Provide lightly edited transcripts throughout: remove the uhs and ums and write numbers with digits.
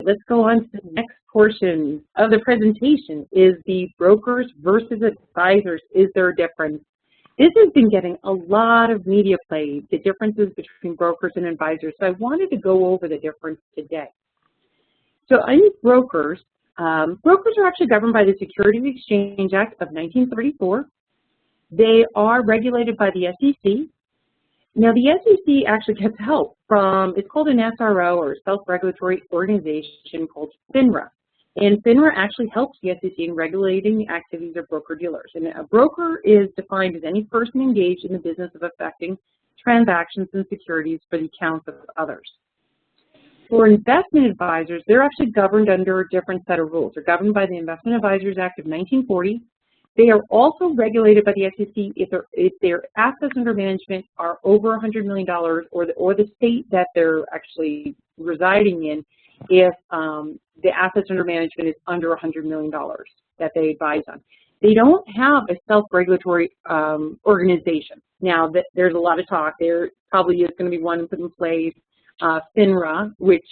let's go on to the next portion of the presentation, is the brokers versus advisors. Is there a difference? This has been getting a lot of media play, the differences between brokers and advisors. So I wanted to go over the difference today. So in brokers, brokers are actually governed by the Securities Exchange Act of 1934. They are regulated by the SEC. Now, the SEC actually gets help from, it's called an SRO, or self-regulatory organization, called FINRA. And FINRA actually helps the SEC in regulating the activities of broker-dealers. And a broker is defined as any person engaged in the business of effecting transactions and securities for the accounts of others. For investment advisors, they're actually governed under a different set of rules. They're governed by the Investment Advisors Act of 1940. They are also regulated by the SEC if their assets under management are over $100 million, or the state that they're actually residing in, if the assets under management is under $100 million that they advise on. They don't have a self-regulatory organization. Now, there's a lot of talk. There probably is going to be one put in place, FINRA, which,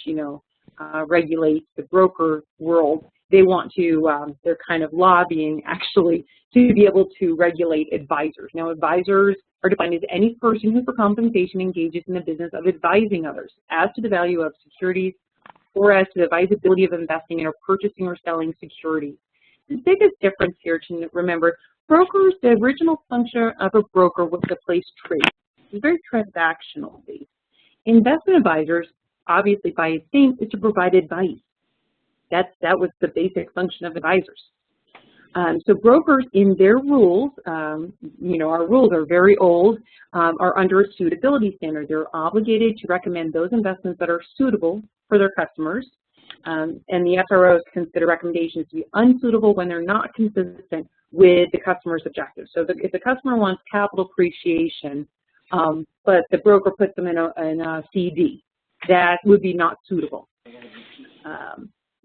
regulates the broker world. They want to, they're kind of lobbying, actually, to be able to regulate advisors. Now, advisors are defined as any person who, for compensation, engages in the business of advising others as to the value of securities or as to the advisability of investing in or purchasing or selling securities. The biggest difference here to remember, brokers, the original function of a broker was to place trades. It's very transactional based. Investment advisors, obviously by its name, is to provide advice. That was the basic function of advisors. So brokers, in their rules, our rules are very old, are under a suitability standard. They're obligated to recommend those investments that are suitable for their customers, and the SROs consider recommendations to be unsuitable when they're not consistent with the customer's objectives. So if the customer wants capital appreciation, but the broker puts them in a CD, that would be not suitable.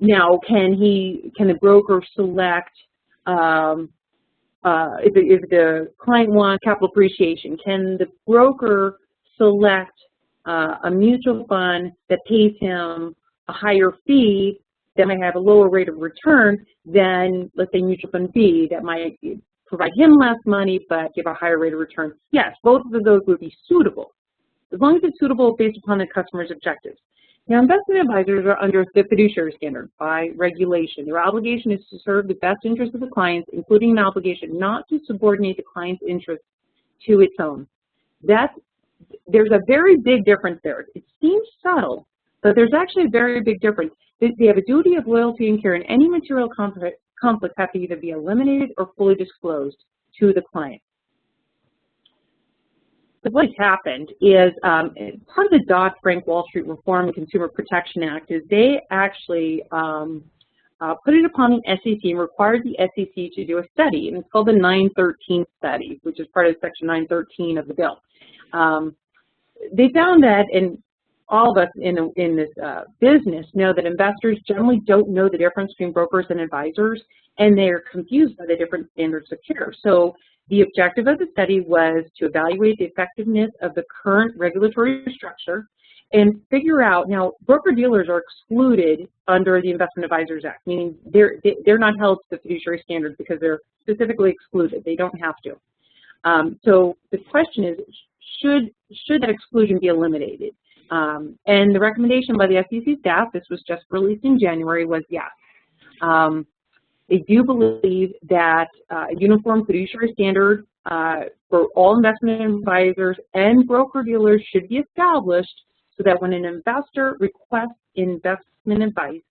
Now, can the broker select, if the client wants capital appreciation, can the broker select a mutual fund that pays him a higher fee that might have a lower rate of return than, let's say, mutual fund fee that might provide him less money but give a higher rate of return? Yes, both of those would be suitable, as long as it's suitable based upon the customer's objectives. Now, investment advisors are under the fiduciary standard by regulation. Their obligation is to serve the best interests of the clients, including an obligation not to subordinate the client's interest to its own. There's a very big difference there. It seems subtle, but there's actually a very big difference. They have a duty of loyalty and care, and any material conflicts have to either be eliminated or fully disclosed to the client. But what has happened is part of the Dodd-Frank Wall Street Reform and Consumer Protection Act is they actually put it upon the SEC and required the SEC to do a study, and it's called the 913 study, which is part of Section 913 of the bill. They found that, and all of us in this business know that investors generally don't know the difference between brokers and advisors, and they're confused by the different standards of care. So the objective of the study was to evaluate the effectiveness of the current regulatory structure and figure out, now, broker-dealers are excluded under the Investment Advisors Act, meaning they're not held to the fiduciary standards because they're specifically excluded. They don't have to. So the question is, should that exclusion be eliminated? And the recommendation by the SEC staff, this was just released in January, was yes. They do believe that a uniform fiduciary standard for all investment advisors and broker-dealers should be established so that when an investor requests investment advice,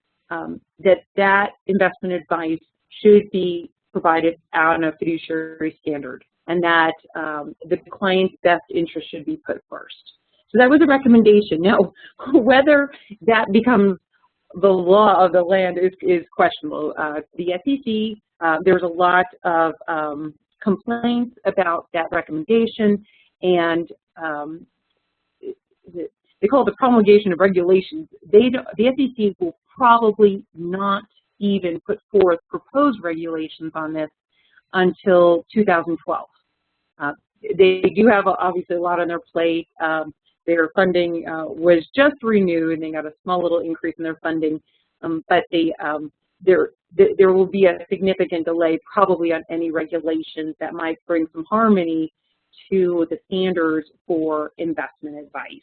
that investment advice should be provided on a fiduciary standard, and that the client's best interest should be put first. So that was a recommendation. Now, whether that becomes the law of the land is questionable. The SEC, there's a lot of complaints about that recommendation, and they call it the promulgation of regulations. The SEC will probably not even put forth proposed regulations on this until 2012. They do have obviously a lot on their plate. Their funding was just renewed, and they got a small little increase in their funding. but there will be a significant delay probably on any regulations that might bring some harmony to the standards for investment advice.